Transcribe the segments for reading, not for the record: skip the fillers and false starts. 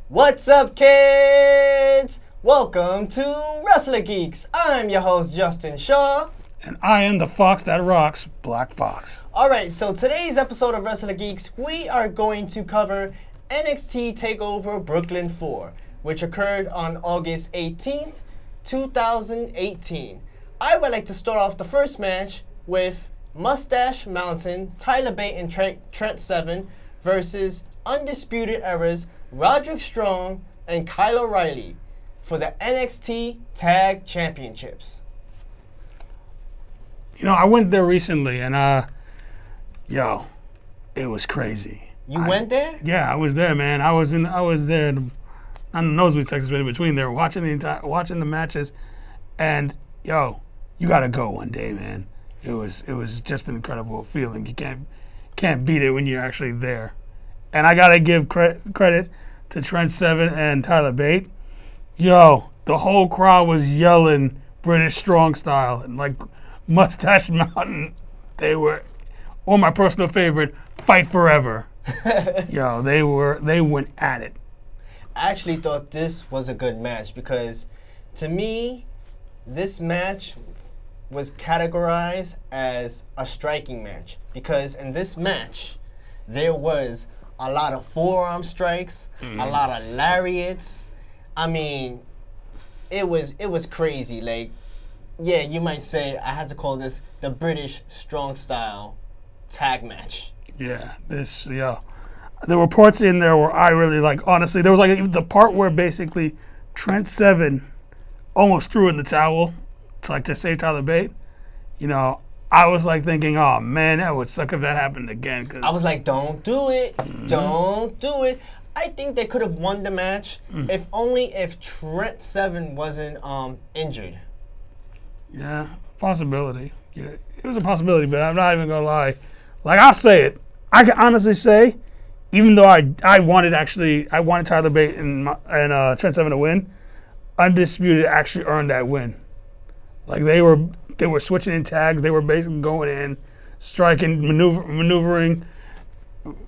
What's up, kids? Welcome to Wrestler Geeks. I'm your host, Justin Shaw. And I am the fox that rocks, Black Fox. Alright, so today's episode of Wrestler Geeks, we are going to cover NXT Takeover Brooklyn 4, which occurred on August 18th, 2018. I would like to start off the first match with Mustache Mountain, Tyler Bate and Trent Seven versus Undisputed Era's Roderick Strong and Kyle O'Reilly for the NXT Tag Championships. You know, I went there recently and, it was crazy. You went there? Yeah, I was there, man. I was there on the nosebleed section in between there, watching the matches, and you gotta go one day, man. It was just an incredible feeling. You can't beat it when you're actually there. And I gotta give credit to Trent Seven and Tyler Bate. The whole crowd was yelling British Strong style and like Mustache Mountain. They were, or my personal favorite, Fight Forever. They went at it. I actually thought this was a good match because, to me, this match was categorized as a striking match because in this match there was a lot of forearm strikes, a lot of lariats. I mean, it was crazy. Like, yeah, you might say I had to call this the British Strong Style tag match. Yeah, there were parts in there where I really like. Honestly, there was like the part where basically Trent Seven almost threw in the towel to save Tyler Bate. I was like thinking, oh man, that would suck if that happened again. I was like, don't do it. Don't do it. I think they could have won the match if Trent Seven wasn't injured. Yeah, possibility. Yeah, it was a possibility, but I'm not even gonna lie. Like, I'll say it. I can honestly say, even though I wanted Tyler Bate and Trent Seven to win, Undisputed actually earned that win. Like, they were switching in tags. They were basically going in, striking, maneuvering.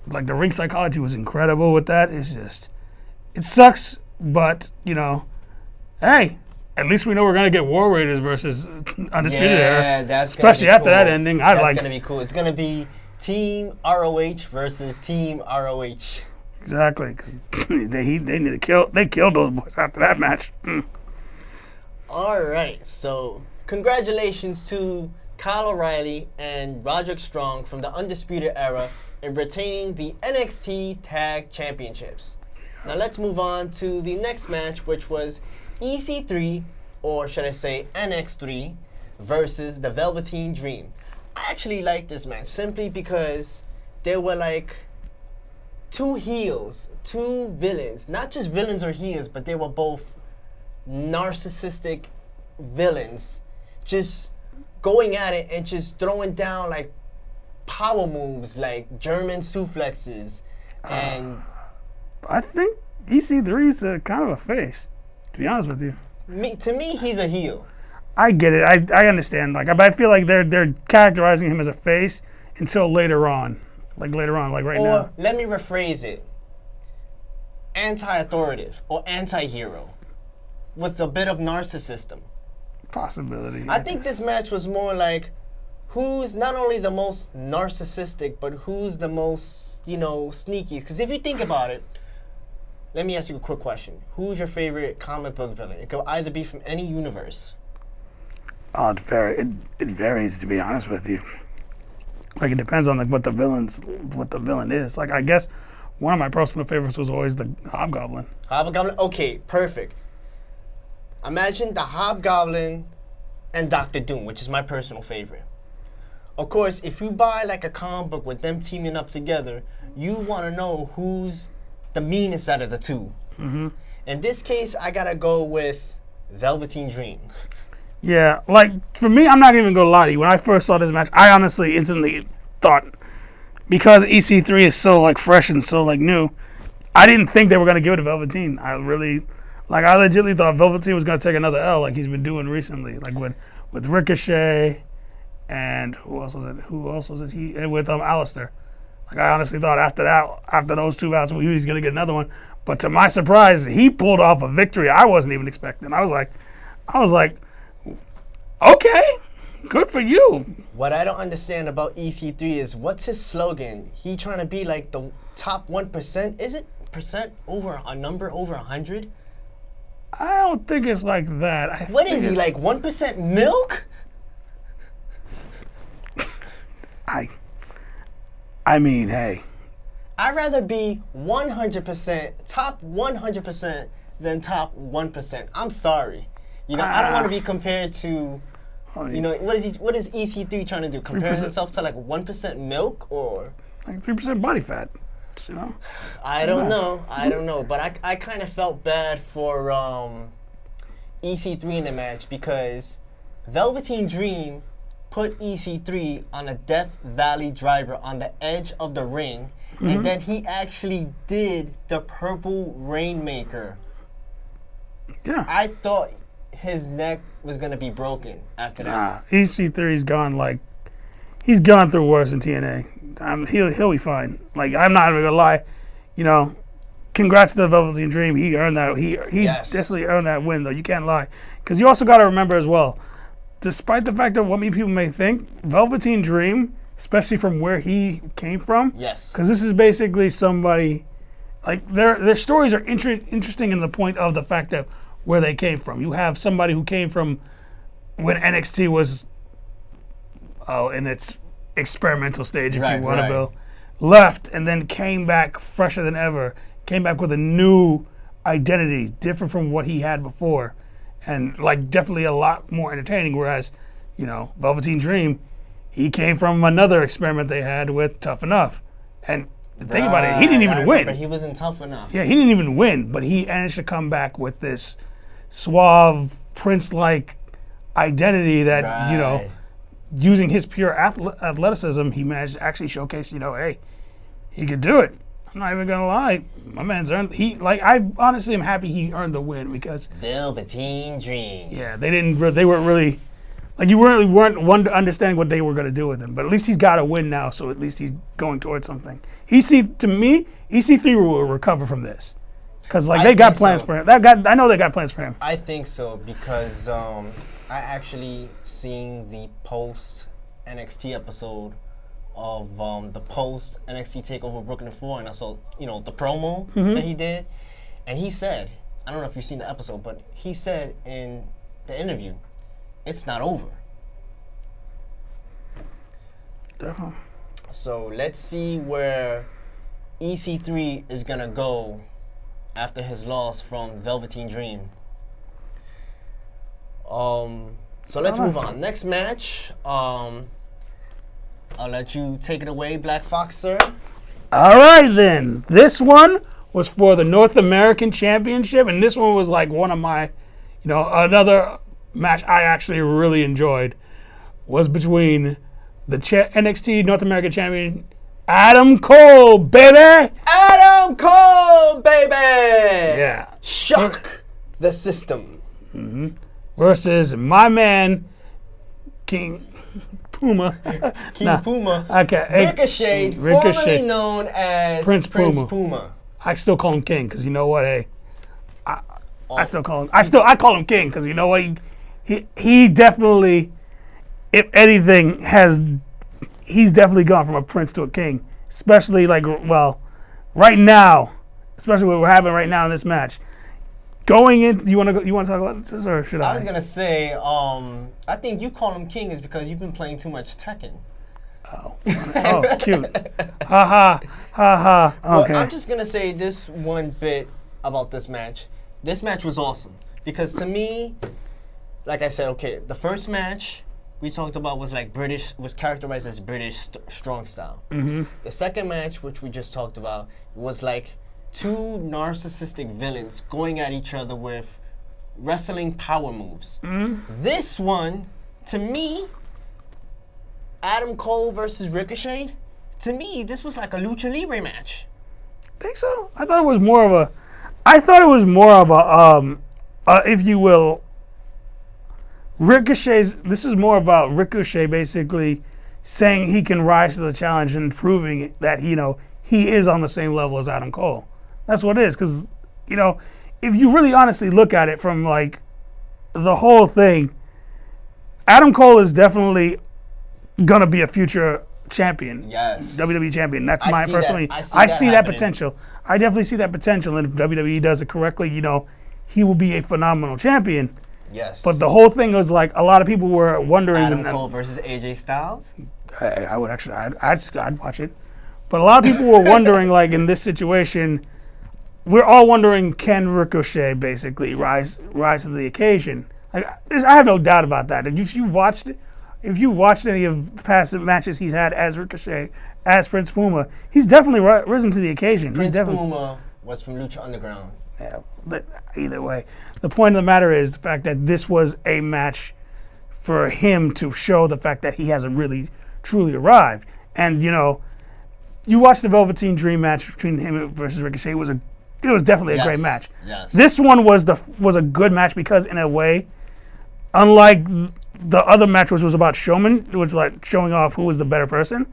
Like, the ring psychology was incredible with that. It sucks, but, hey, at least we know we're going to get War Raiders versus Undisputed Era. Yeah, that's especially gonna be after cool. that ending. That's going to be cool. It's going to be Team ROH versus Team ROH. Exactly. They killed those boys after that match. All right, so congratulations to Kyle O'Reilly and Roderick Strong from the Undisputed Era in retaining the NXT Tag Championships. Now let's move on to the next match, which was EC3, or should I say NX3, versus the Velveteen Dream. I actually like this match simply because there were like two heels, two villains. Not just villains or heels, but they were both narcissistic villains just going at it and just throwing down like power moves like German suplexes and I think EC3 is a kind of a face, to be honest with you. To me he's a heel. I get it. I understand. Like, but I feel like they're characterizing him as a face until later on. Like right now. Or let me rephrase it. Anti-authoritative or anti-hero with a bit of narcissism. Possibility. I think this match was more like who's not only the most narcissistic, but who's the most, sneaky. Because if you think about it, let me ask you a quick question. Who's your favorite comic book villain? It could either be from any universe. It varies, to be honest with you. Like, it depends on what the villain is. Like, I guess one of my personal favorites was always the Hobgoblin. Hobgoblin? Okay, perfect. Imagine the Hobgoblin and Dr. Doom, which is my personal favorite. Of course, if you buy like a comic book with them teaming up together, you want to know who's the meanest out of the two. Mm-hmm. In this case, I gotta go with Velveteen Dream. Yeah, like, for me, I'm not even going to lie to you. When I first saw this match, I honestly instantly thought, because EC3 is so, like, fresh and so, like, new, I didn't think they were going to give it to Velveteen. I legitimately thought Velveteen was going to take another L like he's been doing recently, like with Ricochet and who else was it? And with Alistair. Like, I honestly thought after those two bouts, he was going to get another one. But to my surprise, he pulled off a victory I wasn't even expecting. I was like, okay, good for you. What I don't understand about EC3 is what's his slogan? He trying to be like the top 1%? Is it percent over a number over 100? I don't think it's like that. What is he, like 1% milk? I mean, hey. I'd rather be 100%, top 100% than top 1%. I'm sorry. You know, I don't want to be compared to, you know, what is EC3 trying to do? Compare 3%. himself to like 1% milk or? Like 3% body fat, you know? I don't know. But I kind of felt bad for EC3 in the match because Velveteen Dream put EC3 on a Death Valley driver on the edge of the ring, and then he actually did the Purple Rainmaker. Yeah. I thought his neck was going to be broken after that. Nah, EC3's gone he's gone through worse in TNA. He'll be fine. Like, I'm not even gonna lie, you know. Congrats to the Velveteen Dream. He earned that. He Yes. definitely earned that win, though. You can't lie, because you also got to remember as well. Despite the fact of what many people may think, Velveteen Dream, especially from where he came from, Yes. because this is basically somebody, like, their stories are interesting in the point of the fact of where they came from. You have somebody who came from when NXT was in its experimental stage, if you want to go, left and then came back fresher than ever, came back with a new identity, different from what he had before, and like definitely a lot more entertaining. Whereas, you know, Velveteen Dream, he came from another experiment they had with Tough Enough, and think about it, he didn't even win. He wasn't Tough Enough. Yeah, he didn't even win, but he managed to come back with this suave, prince-like identity that, you know, using his pure athleticism, he managed to actually showcase, you know, hey, he could do it. I'm not even gonna lie, my man's earned. I honestly am happy he earned the win because Velveteen Dream. Yeah, they weren't really, like, you weren't one to understand what they were gonna do with him. But at least he's got a win now, so at least he's going towards something. To me, EC3 will recover from this, because like they got plans for him. I know they got plans for him. I think so because I actually seen the post NXT episode of the post NXT Takeover Brooklyn 4, and I saw, you know, the promo that he did, and he said, I don't know if you've seen the episode, but he said in the interview, it's not over. Definitely. So let's see where EC3 is gonna go after his loss from Velveteen Dream. So let's move on. Next match. I'll let you take it away, Black Fox, sir. All right, then. This one was for the North American Championship, and this one was like one of my, you know, another match I actually really enjoyed was between the NXT North American Champion, Adam Cole, baby! Adam Cole, baby! Yeah. Shock the system. Versus my man, King Puma. Puma. Okay. Ricochet, formerly known as Prince Puma. I still call him King because you know what? Hey, I still call him. I call him King because you know what? He definitely, if anything, he's definitely gone from a prince to a king. Especially right now, especially what we're having right now in this match. Going in, you want to talk about this, or should I? I was gonna say, I think you call him King is because you've been playing too much Tekken. Oh, cute. Ha ha. Okay. Well, I'm just gonna say this one bit about this match. This match was awesome because to me, like I said, okay, the first match we talked about was characterized as British strong style. The second match, which we just talked about, was like two narcissistic villains going at each other with wrestling power moves. This one, to me, Adam Cole versus Ricochet, to me, this was like a lucha libre match. Think so? I thought it was more of a, if you will, Ricochet's. This is more about Ricochet basically saying he can rise to the challenge and proving that he is on the same level as Adam Cole. That's what it is, because if you really honestly look at it from like the whole thing, Adam Cole is definitely gonna be a future champion. Yes. WWE champion. That's my personally. I see that potential. I definitely see that potential, and if WWE does it correctly, he will be a phenomenal champion. Yes. But the whole thing was like a lot of people were wondering. Adam Cole versus AJ Styles. I would actually, I'd watch it. But a lot of people were wondering, like in this situation, we're all wondering, can Ricochet basically rise to the occasion? I have no doubt about that. If you watched any of the past matches he's had as Ricochet, as Prince Puma, he's definitely risen to the occasion. Prince Puma was from Lucha Underground. Yeah, but either way, the point of the matter is the fact that this was a match for him to show the fact that he hasn't really truly arrived. And you watch the Velveteen Dream match between him versus Ricochet. It was definitely a great match. Yes. This one was a good match because in a way, unlike the other match, which was about showman, which was like showing off who was the better person,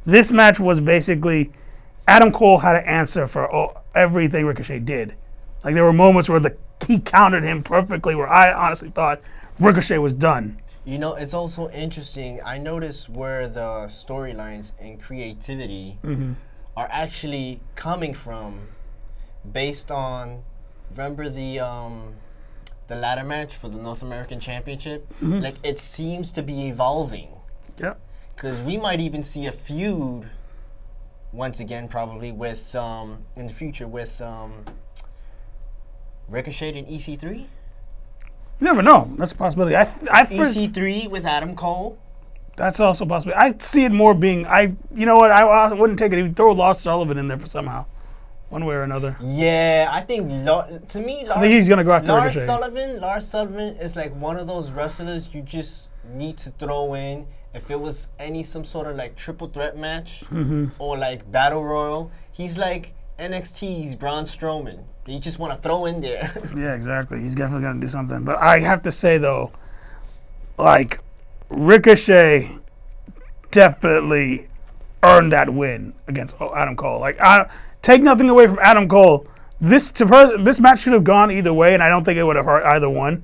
this match was basically Adam Cole had to answer for everything Ricochet did. Like there were moments where he countered him perfectly, where I honestly thought Ricochet was done. It's also interesting. I noticed where the storylines and creativity are actually coming from, based on, remember the ladder match for the North American Championship? Like it seems to be evolving. Yeah. Because we might even see a feud once again, probably with in the future with Ricochet and EC3. You never know. That's a possibility. EC3 with Adam Cole. That's also a possibility. I see it more being. I wouldn't take it if you throw Lars Sullivan in there for somehow, one way or another. Yeah, I think to me, I think he's gonna go after Ricochet. Lars Sullivan is like one of those wrestlers you just need to throw in. If it was some sort of like triple threat match or like battle royal, he's like NXT's Braun Strowman. That you just want to throw in there. Yeah, exactly. He's definitely gonna do something. But I have to say though, like Ricochet definitely earned that win against Adam Cole. Like, take nothing away from Adam Cole. This match should have gone either way, and I don't think it would have hurt either one.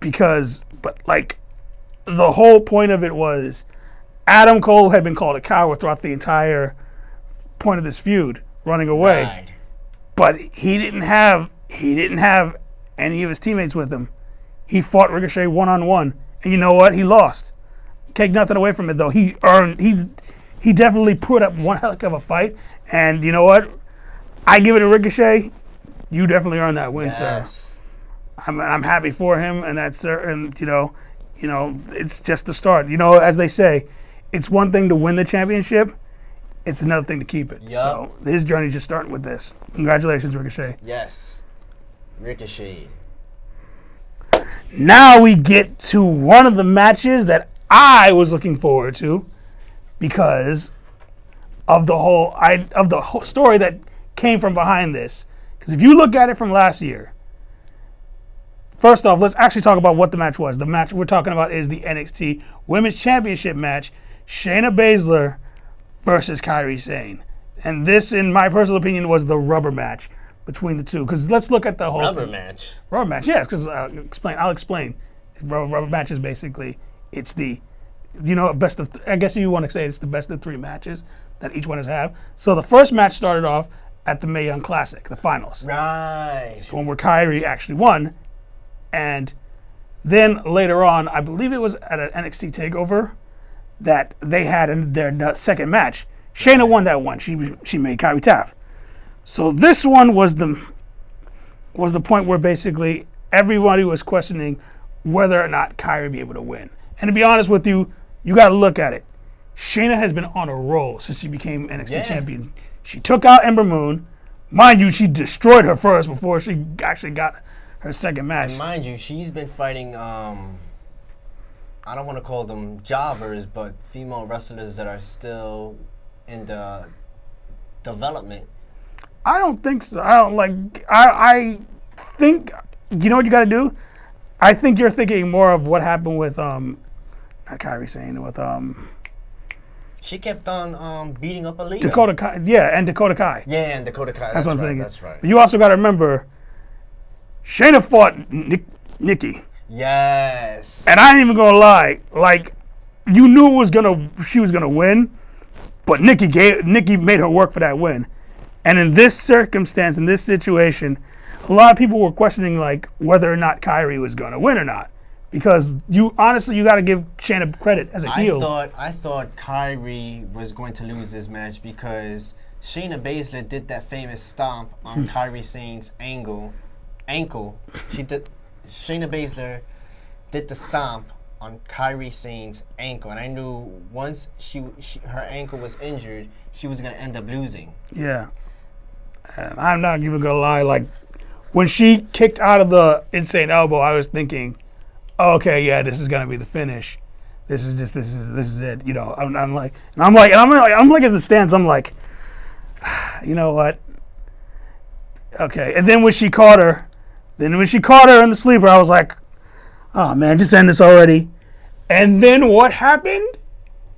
But the whole point of it was Adam Cole had been called a coward throughout the entire point of this feud, running away. Right. But he didn't have any of his teammates with him. He fought Ricochet one-on-one, and you know what? He lost. Take nothing away from it though. He definitely put up one heck of a fight, and you know what? I give it to Ricochet. You definitely earned that win, sir. I'm happy for him, and that's and it's just the start. As they say, it's one thing to win the championship. It's another thing to keep it. Yep. So his journey just starting with this. Congratulations, Ricochet. Yes. Ricochet. Now we get to one of the matches that I was looking forward to because of the whole story that came from behind this. Because if you look at it from last year, first off, let's actually talk about what the match was. The match we're talking about is the NXT Women's Championship match, Shayna Baszler versus Kairi Sane. And this, in my personal opinion, was the rubber match between the two. Because let's look at the whole Rubber match, yes, because I'll explain. Rubber match is basically, it's the, best of, I guess you want to say it's the best of three matches that each one has have. So the first match started off at the Mae Young Classic, the finals. Right. The one where Kairi actually won. And then later on, I believe it was at an NXT Takeover that they had in their second match. Shayna won that one. She made Kairi tap. So this one was the point where basically everybody was questioning whether or not Kairi would be able to win. And to be honest with you, you got to look at it. Shayna has been on a roll since she became NXT champion. She took out Ember Moon, Mind you, she destroyed her first before she actually got her second match. And mind you, she's been fighting, I don't want to call them jobbers, but female wrestlers that are still in the development. I don't think so. I think, you know what you got to do? I think you're thinking more of what happened with, not Kairi Sane, with, She kept on beating up Aaliyah. Dakota Kai. Yeah, and Dakota Kai. Yeah, and Dakota Kai. That's what I'm right, thinking. That's right. You also got to remember, Shayna fought Nikki. Yes. And I ain't even gonna lie, like, you knew she was gonna win, but Nikki made her work for that win. And in this circumstance, in this situation, a lot of people were questioning like whether or not Kairi was gonna win or not. Because you honestly gotta give Shayna credit as a heel. I thought Kairi was going to lose this match because Shayna Baszler did that famous stomp on Kairi Sane's ankle. Shayna Baszler did the stomp on Kairi Sane's ankle, and I knew once her ankle was injured, she was gonna end up losing. Yeah. And I'm not even gonna lie, like when she kicked out of the insane elbow, I was thinking, oh, okay, yeah, this is gonna be the finish. This is it. You know, I'm like in the stands. I'm like, you know what? Okay. And then when she caught her in the sleeper, I was like, oh man, just end this already. And then what happened?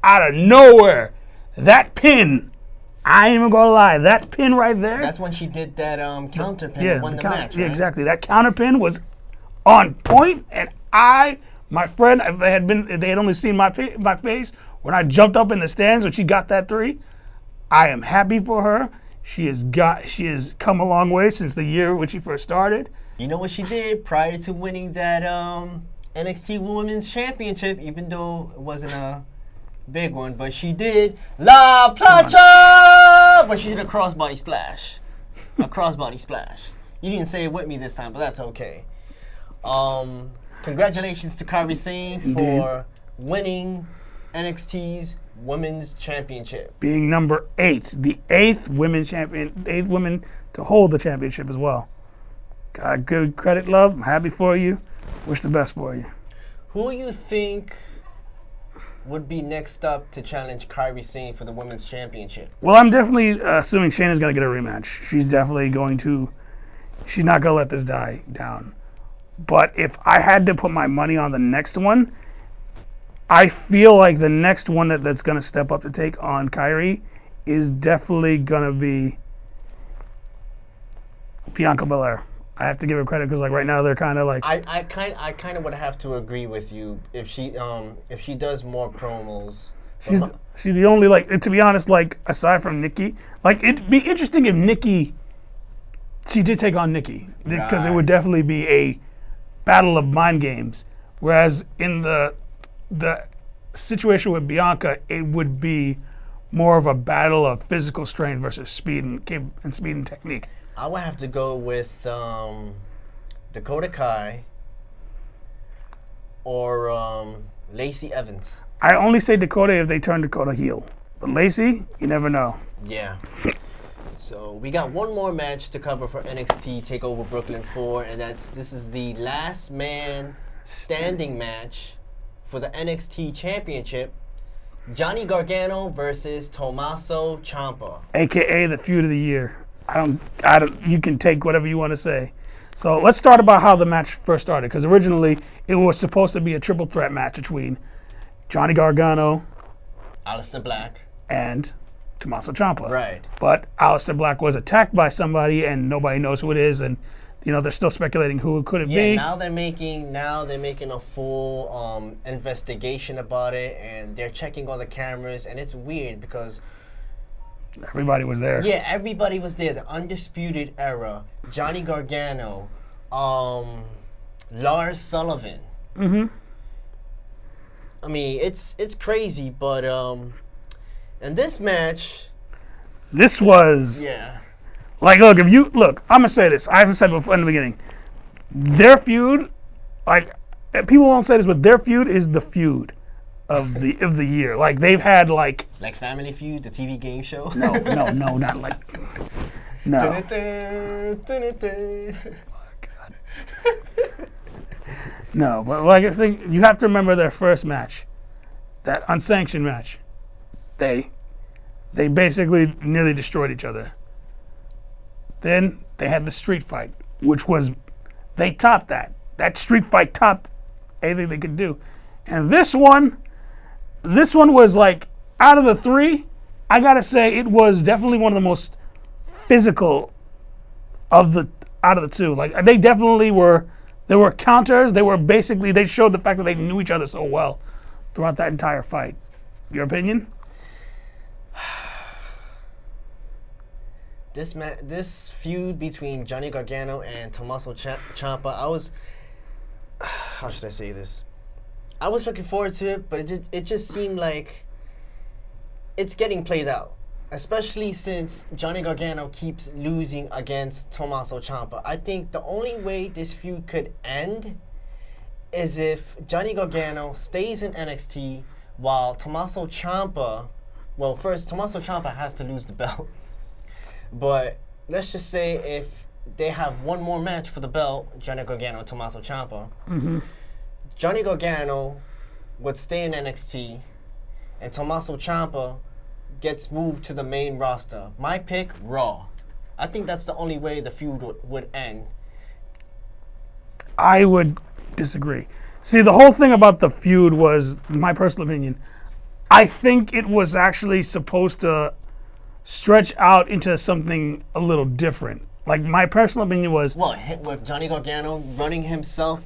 Out of nowhere, that pin. I ain't even gonna lie, that pin right there. That's when she did that counter pin and won the match, right? Yeah, exactly. That counter pin was on point, and my friend, if they had only seen my face when I jumped up in the stands when she got that 3. I am happy for her. She has come a long way since the year when she first started. You know what she did prior to winning that NXT Women's Championship, even though it wasn't a big one, but she did La Plancha! But she did a crossbody splash. You didn't say it with me this time, but that's okay. Congratulations to Kairi Sane for winning NXT's Women's Championship. Being number 8, the 8th women to hold the championship as well. Got good credit, love. I'm happy for you. Wish the best for you. Who you think would be next up to challenge Kairi Sane for the Women's Championship? Well, I'm definitely assuming Shayna's going to get a rematch. She's definitely she's not going to let this die down. But if I had to put my money on the next one, I feel like the next one that's going to step up to take on Kairi is definitely going to be Bianca Belair. I have to give her credit because like right now they're kind of like I kind of would have to agree with you if she does more promos. She's the only like, to be honest, like aside from Nikki, like it'd be interesting if she did take on Nikki because it would definitely be a battle of mind games. Whereas in the situation with Bianca, it would be more of a battle of physical strength versus speed and technique. I would have to go with Dakota Kai or Lacey Evans. I only say Dakota if they turn Dakota heel. But Lacey, you never know. Yeah. So we got one more match to cover for NXT Takeover Brooklyn 4, and this is the last man standing match for the NXT Championship. Johnny Gargano versus Tommaso Ciampa, AKA the feud of the year. I don't. You can take whatever you want to say. So let's start about how the match first started, because originally it was supposed to be a triple threat match between Johnny Gargano, Aleister Black, and Tommaso Ciampa. Right. But Aleister Black was attacked by somebody, and nobody knows who it is, and they're still speculating who it could be. Yeah, now they're making a full investigation about it, and they're checking all the cameras, and it's weird because everybody was there. Yeah, everybody was there. The Undisputed Era, Johnny Gargano, Lars Sullivan. Mm-hmm. I mean, it's crazy, but in this match, this was like, look, I'm gonna say this. As I said before in the beginning, their feud, like people won't say this, but their feud is the feud of the year. Like they've had like Family Feud, the TV game show. No, not like. No. No, but like I think you have to remember their first match, that unsanctioned match. They basically nearly destroyed each other. Then they had the street fight, which was, they topped that. That street fight topped anything they could do. And this one was like, out of the three, I gotta say it was definitely one of the most physical out of the two. Like they definitely were. There were counters. They showed the fact that they knew each other so well throughout that entire fight. Your opinion? This feud between Johnny Gargano and Tommaso Ciampa, how should I say this? I was looking forward to it, but it just seemed like it's getting played out, especially since Johnny Gargano keeps losing against Tommaso Ciampa. I think the only way this feud could end is if Johnny Gargano stays in NXT while Tommaso Ciampa, well, first Tommaso Ciampa has to lose the belt. But let's just say if they have one more match for the belt, Johnny Gargano and Tommaso Ciampa, Johnny Gargano would stay in NXT, and Tommaso Ciampa gets moved to the main roster. My pick, Raw. I think that's the only way the feud would end. I would disagree. See, the whole thing about the feud was, my personal opinion, I think it was actually supposed to stretch out into something a little different. Like, my personal opinion was... What, with Johnny Gargano running himself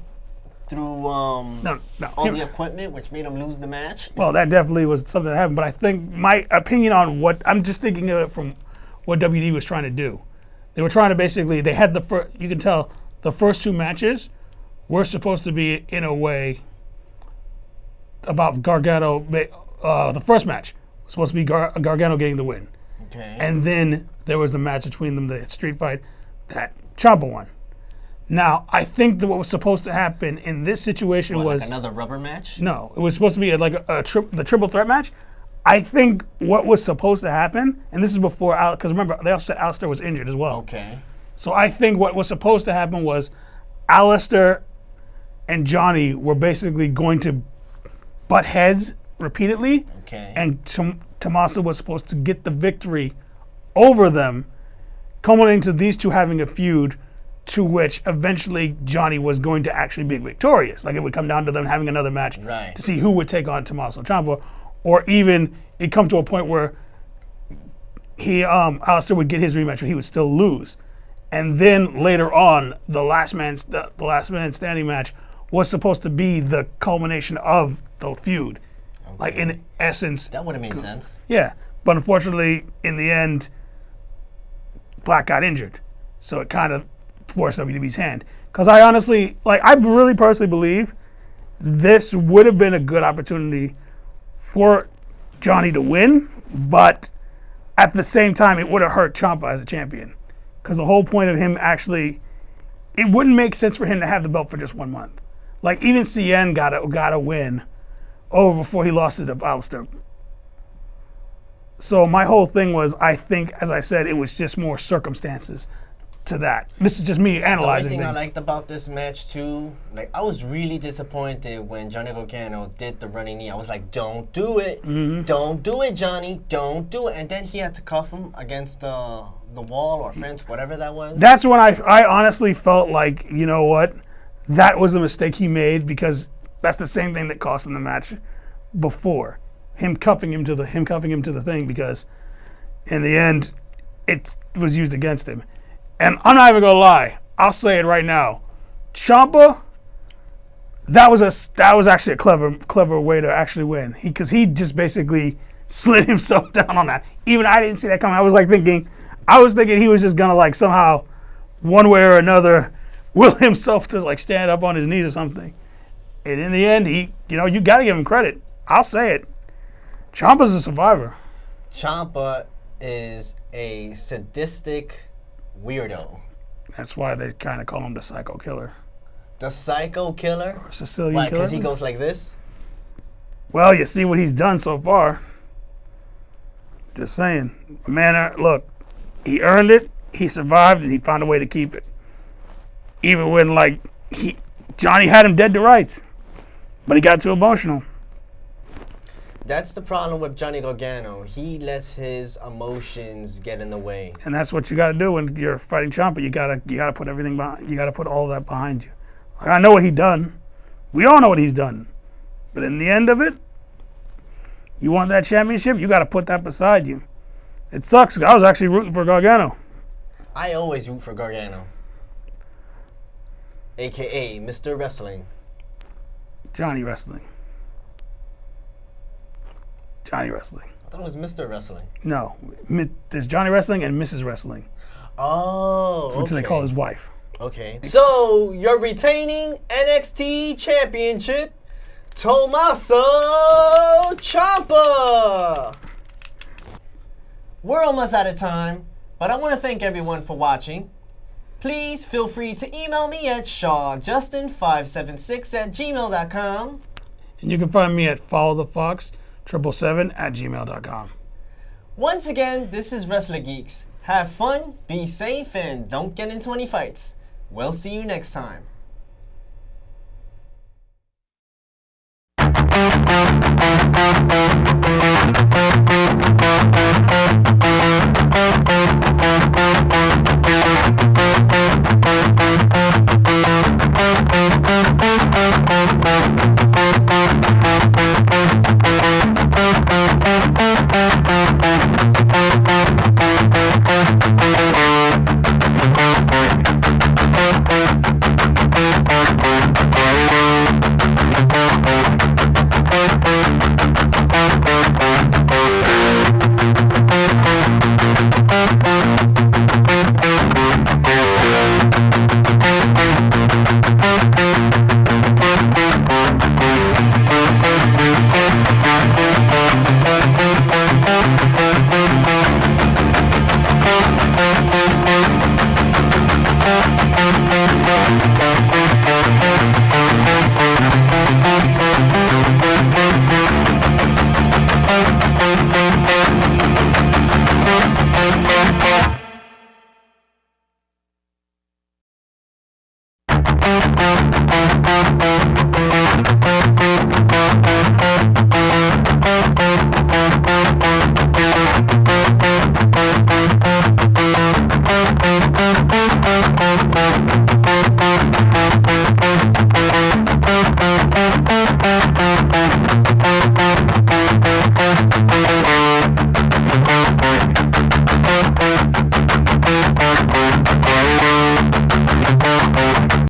through all the equipment, which made him lose the match? Well, that definitely was something that happened, but I think my opinion on what... I'm just thinking of it from what WWE was trying to do. They were trying to basically... They had the first... You can tell the first two matches were supposed to be, in a way, about Gargano... the first match was supposed to be Gargano getting the win. Okay. And then there was the match between them, the street fight, that Ciampa won. Now, I think that what was supposed to happen in this situation was... Like another rubber match? No, it was supposed to be the triple threat match. I think what was supposed to happen, and this is before... Because remember, they also said Aleister was injured as well. Okay. So I think what was supposed to happen was Aleister and Johnny were basically going to butt heads repeatedly. Okay. And Tommaso was supposed to get the victory over them, culminating to these two having a feud, to which eventually Johnny was going to actually be victorious. Like it would come down to them having another match to see who would take on Tommaso Ciampa, or even it come to a point where Aleister would get his rematch, but he would still lose. And then later on, the last man standing match was supposed to be the culmination of the feud. Okay. Like in essence, that would have made sense. Yeah, but unfortunately, in the end, Black got injured, so it kind of forced WWE's hand. Because I honestly, I really personally believe this would have been a good opportunity for Johnny to win, but at the same time, it would have hurt Ciampa as a champion. Because the whole point of him actually, it wouldn't make sense for him to have the belt for just 1 month. Like even CN got a win over before he lost it to Aleister. So my whole thing was, I think, as I said, it was just more circumstances to that. This is just me analyzing The only thing things. I liked about this match too, I was really disappointed when Johnny Gargano did the running knee. I was like, don't do it. Mm-hmm. Don't do it, Johnny. Don't do it. And then he had to cuff him against the wall or fence, whatever that was. That's when I honestly felt like, you know what? That was a mistake he made, because that's the same thing that cost him the match before. Him cuffing him to the thing, because in the end it was used against him. And I'm not even gonna lie, I'll say it right now. Ciampa, that was actually a clever way to actually win. Because he just basically slid himself down on that. Even I didn't see that coming. I was thinking he was just gonna somehow, one way or another, will himself to stand up on his knees or something. And in the end, you gotta give him credit. I'll say it. Ciampa's a survivor. Ciampa is a sadistic weirdo. That's why they kind of call him the Psycho Killer. The Psycho Killer? Or Sicilian Why, Killer? because he goes like this? Well, you see what he's done so far. Just saying. Man, look, he earned it. he survived and he found a way to keep it. Even when Johnny had him dead to rights, but he got too emotional. That's the problem with Johnny Gargano. He lets his emotions get in the way. And that's what you got to do when you're fighting Ciampa. You gotta put everything behind. You got to put all that behind you. Like, I know what he's done. We all know what he's done. But in the end of it, you want that championship. You got to put that beside you. It sucks. I was actually rooting for Gargano. I always root for Gargano, aka Mr. Wrestling. Johnny Wrestling. Johnny Wrestling. I thought it was Mr. Wrestling. No, there's Johnny Wrestling and Mrs. Wrestling. Oh, okay. Which they call his wife. Okay. So, your retaining NXT Championship, Tommaso Ciampa. We're almost out of time, but I want to thank everyone for watching. Please feel free to email me at shawjustin576@gmail.com. And you can find me at followthefox777@gmail.com. Once again, this is Wrestler Geeks. Have fun, be safe, and don't get into any fights. We'll see you next time.